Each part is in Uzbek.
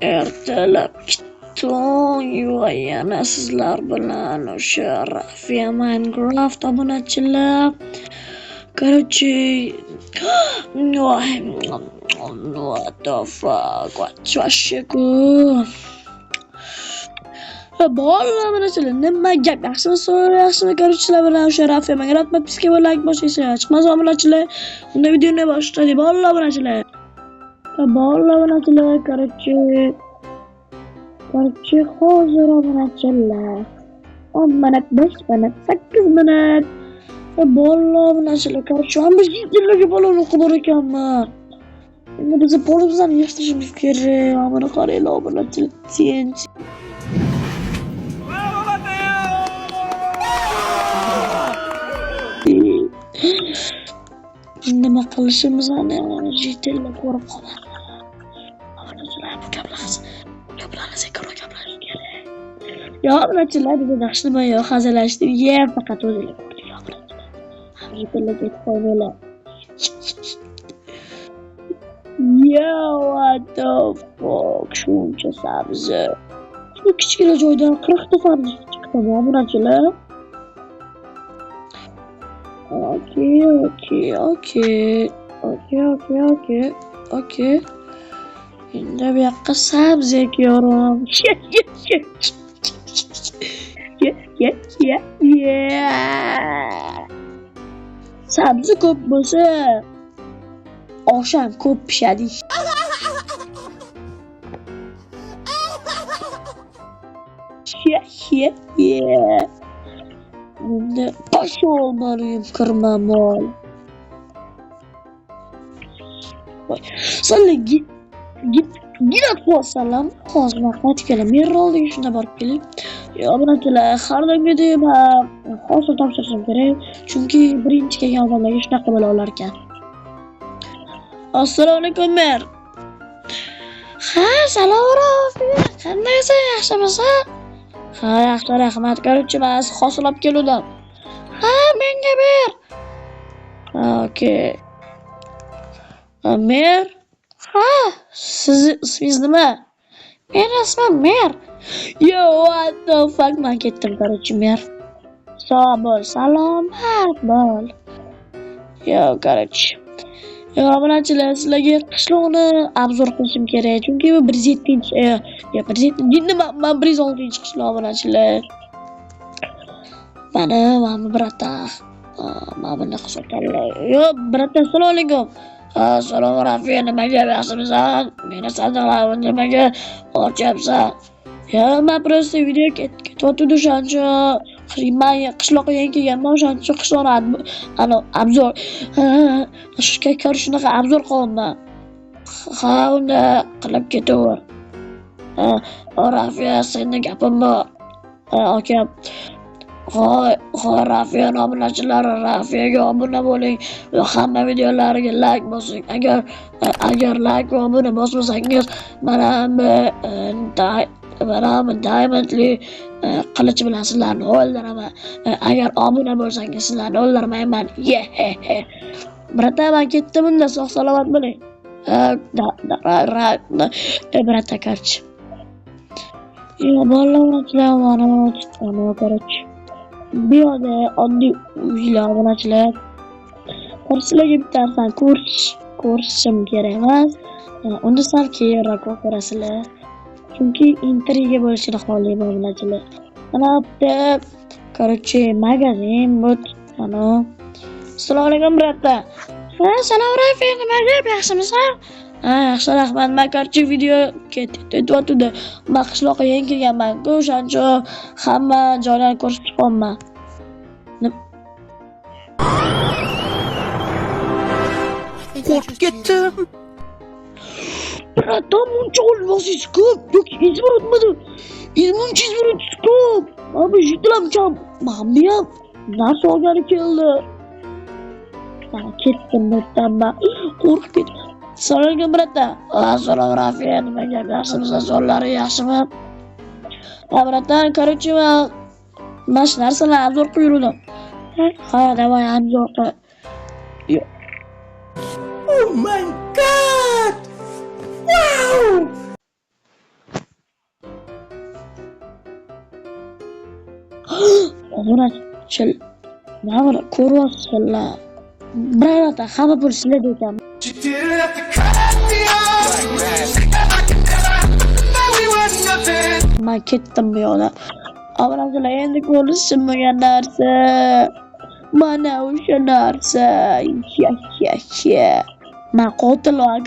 Ertalab ketdim va yana sizlar bilan o'sha Rafiya Minecraft obunachilar. Короче, what the fuck, вообще good. Bolalar obunachilar, nima gap? Yaxshimi? Короче, sizlar bilan o'sha Rafiya Minecraft podpiska va like bosinglar. Chiqmasa obunachilar, unda videoni boshlaylik. Bolalar obunachilar. Bolalar obunachilar, короче, hozir obunachilar. 10 minut, 5 minut, 8 minut. Bolalar obunachilar, короче, men biz yillarga bola o'qib bor ekanman. Endi biz bolamizni yig'ishtirishimiz kerak. Mana qaranglar obunachilar, tinch. Nima qilishimizni jitilla ko'rib qoladi. Obunachilar, bu gaplarni sekinroq gaplarish kerak. Yo, obunachilar, biz yaxshimi yo hazillashdim. Faqat o'zinglar ko'rdik obunachilar. Jitilla ketib qo'yinglar. Yo, what the fuck, shuncha sabzi. Shu kichkina joydan 40 ta sabzi chiqdi obunachilar. Okay. Endi bu yoqqa sabzi ekiyorum. Sabzi ko'p bo'lsa, osham ko'p pishadi. Endi pashol benim kirmamol. Senlar git qo'ysalam, hozir vaqt kelam. Men oldiga shunda borib keling. Obunachilar, har doimgidek hozir topshirishim kerak, chunki birinchi kelgan odamlarga shunaqa bo'la olar ekan. Assalomu alaykum mer. Ha, salom Rafiya. Qandaysan, yaxshimisan? Ha, yaxshi, rahmat. Короче, men hosil olib keldim. Ha, menga ber. Okay. Mer? Ha, siz ismingiz nima? Meni ismim Mer. Yo, what the fuck, men ketdim, короче, Mer. Sog' bo'l, salomat bo'l. Yo, короче. Yo, obunachilar, sizlarga qishloqni obzor qilishim kerak, chunki bu 107-chi, men 106-chi qishloq obunachilar. Mana brata. Mana bunaqa so'tallar. Yo, brata, assalomu alaykum. Assalomu Rafiya, nimaga yaxshimisan? Meni sanaqlar nimaga ochyapsan? Yo, men просто video ketyapti o'shancha. Men qishloqqa yangi kelganman, o'shancha qishloqni obzor shunaqa obzor qilyapman. Ha, unda qilib ketaver. Rafiya, senda gapim bor. Aka. Rafiya obunachilar, Rafiyaga obuna bo'ling va hamma videolariga like bosing. Agar like va obuna bosmasangiz, mana bu diamondli qilich bilan sizlarni o'ldiraman. Agar obuna bo'lsangiz, sizlarni o'ldirmayman. Brata, men ketdim unda, sog' salomat bo'ling. Brata, короче. Yo, bolalar mana короче. Bu yerda oddiy uylar obunachilar. Sizlarga bitta narsa ko'rishim kerak emas. Unda sal keyinroq ko'rasizlar. Chunki intriga bo'lishini xohlayman obunachilar. Mana bitta короче magazin bot. Mana. Assalomu alaykum brata. Salom Rafiya, nimaga yaxshimisan? Yaxshi, rahmat. Men короче video ketyapti. Men qishloqqa yangi kelganman. O'shancha hamma joylarni ko'rsatib chiqyapman. Qo'rqib ketdim. Brata, muncha olmasangiz ko'p. Yoki izmirotmidi? Muncha izmirotsiz ko'p. Mana jitlamcham. Mana ham narsa olgani keldi. Men ketdim bundan. Qo'rqib ketdim. Assalomu alaykum brata. Assalomu Rafiya, nimaga yaxshimisan? Sonlari yaxshimi? Brata, короче, men shu narsalarni obzor qilib yurdim. Ha, davay obzor qil. Oh my god! Wow! obunachi mana buni ko'ryapsizlar. Birorta hamma pul sizlarda ekan. Men ketdim bu yoqdan. Obunachilar endi ko'rishmagan narsa. Mana o'sha narsa. Men qotilman.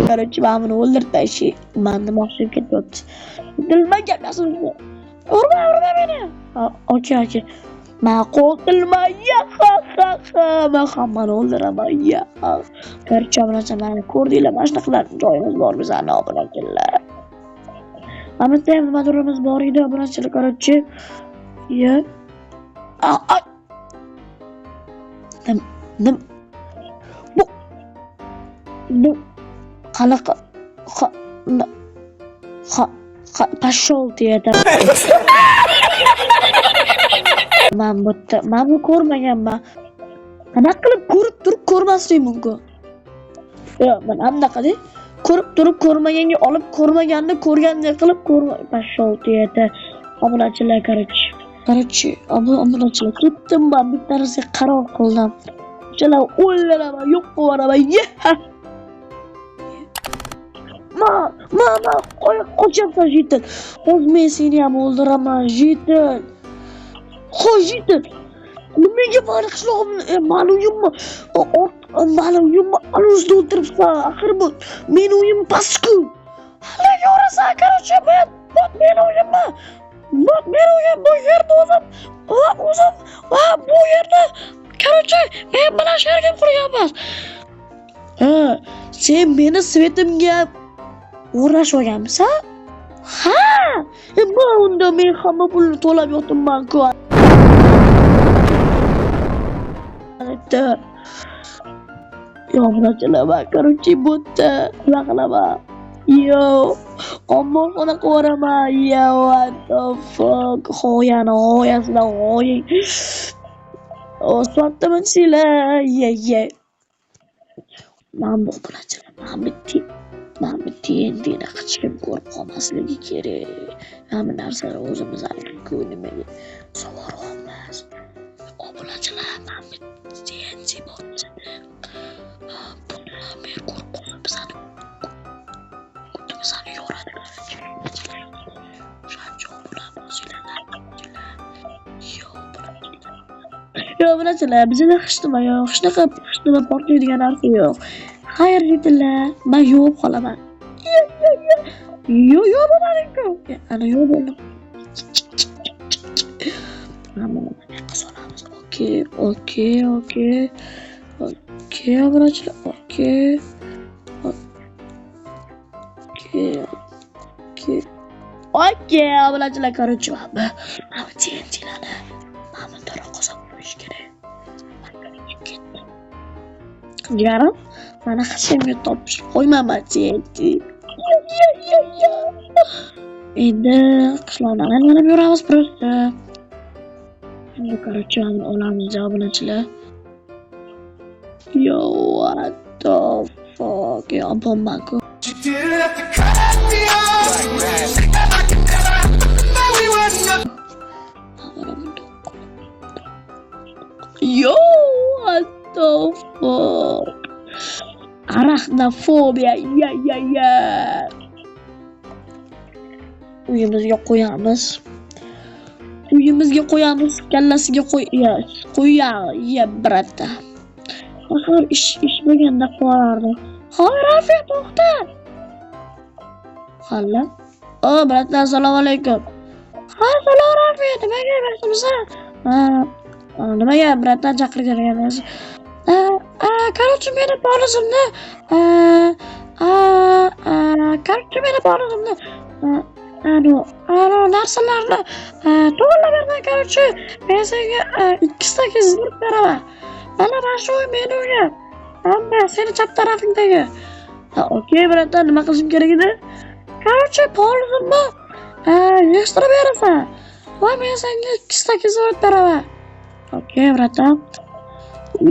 Короче, ben bunu o'ldirib şey. Ben de mahsul ketyapti. Dilma gaplashimni. Urma beni. Okey. Men qotilman. Men hammani o'ldiraman. Короче, obunachilar ko'rdinglar, mana shunaqalar joyimiz bor bizlarni obunachilar. Mana bu ham motorimiz bor edi obunachilar, короче. Ya. Bu qanaqa pashol deydi. Men bu ko'rmaganman. Qanaqa qilib ko'rib turib ko'rmaslik mumkin? Yo'q, men anaqa-da ko'rib turib ko'rmaganga olib ko'rmaganni ko'rgandek qilib pashol deydi. Obunachilar Короче, obunachilar ketdim men bittarasiga qaror qildim. O'shalar o'ldiraman, yo'q qilib yuboraman. Ma, qo'yapsan jitin. Hozir men seni ham o'ldiraman, jitin. Jitin. Nimaga mani qishlog'imni, mani uyimni, alusda o'tiribsan? Axir bu meni uyim pastku. Hali yo'rasan, короче, meni uyimmi? Meni uyim bu yerda o'zim, bu yerda, короче, men bilan shergim qurganmiz. Sen meni svetimga o'rnashib olganmisan? Ha! Unda men hamma pulni to'lab yotibman-ku. Yo, obunachilar, men короче bo'tda nima qilaman? Yo, omborxona qo'raman. Yo, what the fuck? G'oyasidan g'oying. O'svatdaman sizlar. Men bu obunachilar, men tiyinni hech kim ko'rib qolmasligi kerak. Hamma narsani o'zimizga nimaga so'rayapmiz. Obunachilar, men TNT bo'lsa, bunlar men ko'rib qolsa bizani yoradi. Yo, obunachilar, bizda hech nima yo'q. Hech nima portlaydigan narsa yo'q. Xayr dedilar, men yo'q qolaman. Yo, bo'lmading-ku. Ana yo'q bo'ldim. Mana qasonamiz. Okey, obunachilar, okey, obunachilar, короче, mana TNTlarni mana to'ra qozon qo'yish kerak. Jigarim, mana hech kimga topshirib qo'ymayman TNT. Endi qishloqdan aylanib yuramiz просто. Endi короче, olamiz obunachilar. Yo, what the fuck? Bomba-ku. Yo, what the fuck? Arachnophobia. Uyimizga qo'yamiz. Kallasiga qo'yamiz. Brata. Axir ish bo'lganda qo'yardi. Hoy, Rafiq, to'xta. Halla. Brata, assalomu alaykum. Ha, salom Rafiq, nimaga yuribsan? Nimaga brata chaqirgan ekansiz? Короче, meni polizimni narsalarni to'g'irlab berman, короче. Men senga 2 takis berib beraman. Mana shu meni uyim. Hamma seni chap tarafingdagi. Okey, brata, nima qilishim kerak edi? Короче, polizimni yig'ishtirib berasan. Va men senga 2 takis berib beraman. Okey, brata.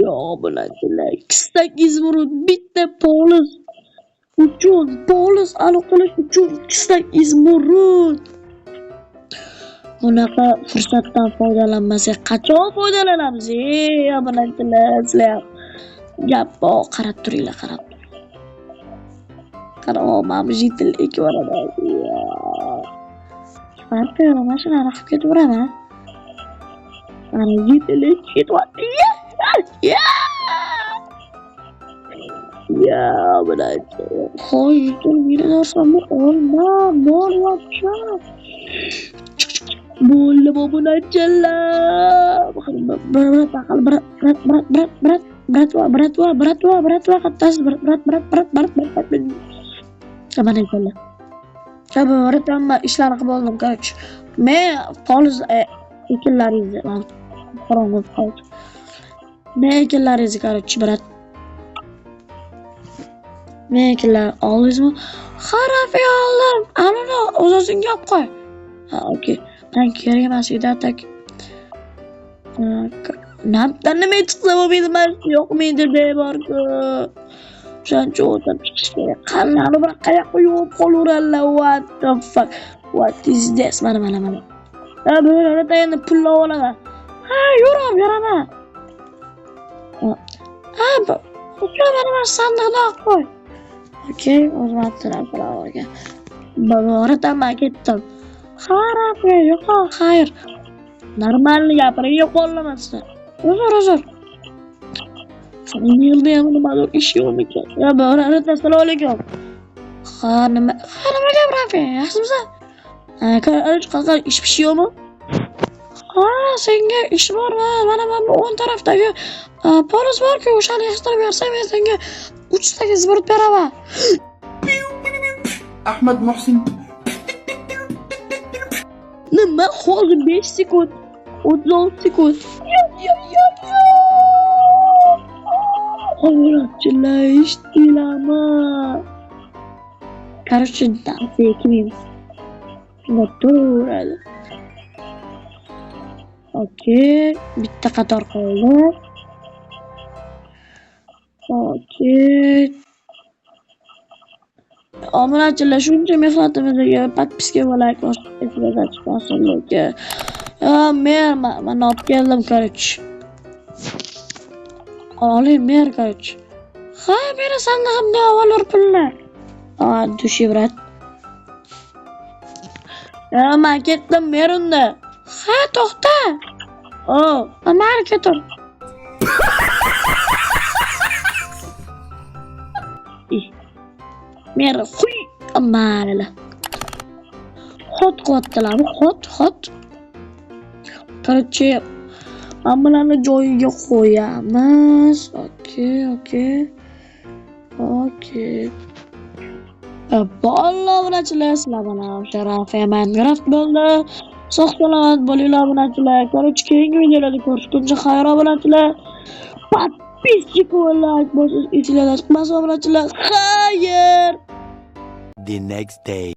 Yo, bunachilar, 2 takis urib bitta poliz uchun, polis aniqlash uchun istak izmurud. Bunaqa fursatdan foydalanmasak qachon foydalanamiz? Obunachilar, gap bor, qarab turinglar, qarab. Qarab, mana bu yetillik borada. Farqi yo'q, mashinani qilib ketaveraman. Mana yetillik ketyapti. Ya, obunachi. Qo'ydim, meni narsamni olma, bo'lyapsan. Bo'ldi obunachilar. Bratva, qattasi, brat. Mana ekanlar. Kabi o'rtamma ishlarni qilib oldim, короче. Men poliz ekinlaringizni qorong'i qoldi. Men ekinlaringizni, короче, brat. Men ekinlar oldingizmi? Xarab oldim. Ana, o'zingga olib qo'y. Ha, okey. Ben kerak emas edi, tak. Nima chiqsa bo'lmaydi, men yo'qmaydi deyorku. O'shancha o'tib chiqish kerak. Qanday bir qayoqqa yo'q qolaveradilar. What the fuck? What is this? Mana. Ha, böyle endi pulni olaman. Ha, yuraman. Ha, mana sandiqda qo'y. Okey, o'zim attirib Borataman, ketdim. Xarab yo'q, xayr. Normalni gapiring, qo'llamasdan. Uzr. Sening yildayam nimadir ish yo'qmikan? Ya, borata, assalomu alaykum. Ha, nima gapiryapsan? Yaxshimisan? Qanaqa ish yo'qmi? Ha, senga ish bormi? Mana bu o'ng tarafdagi polis bor-ku, o'shani yig'ishtirib bersang, men senga 3 ta ziburt beraman. Ahmad Muhsin. Nima? Hozir 5 sekund. 36 sekund. Obunachilar, eshitdinglarmi? Короче, dansiya ekmaymiz. Shunday turaveradi. Okey, bitta qator qoldi. Okey. Obunachilar, shuncha mehnatimizga podpiska va like bosinglar. Men olib keldim, короче. Oling, men, короче. Ha, meni sandig'imda avvalor pullar. Dushi, brat. Men ketdim, merunda. Ha, to'xta. Mani ketur. Mer, xuy, amalala. Xot qilyaptilarmi? Xot. Короче, bularni joyiga qo'yamiz. Okey. Bo'ldi, obunachilar, sizlar bilan Sharaf Minecraft bo'ldi. Sog' salomat bo'linglar, obunachilar. Короче, keyingi videolarda ko'rishguncha xayr, obunachilar. Подписчик va like bosish etiladi. Chiqmas, obunachilar. Xayr. The next day.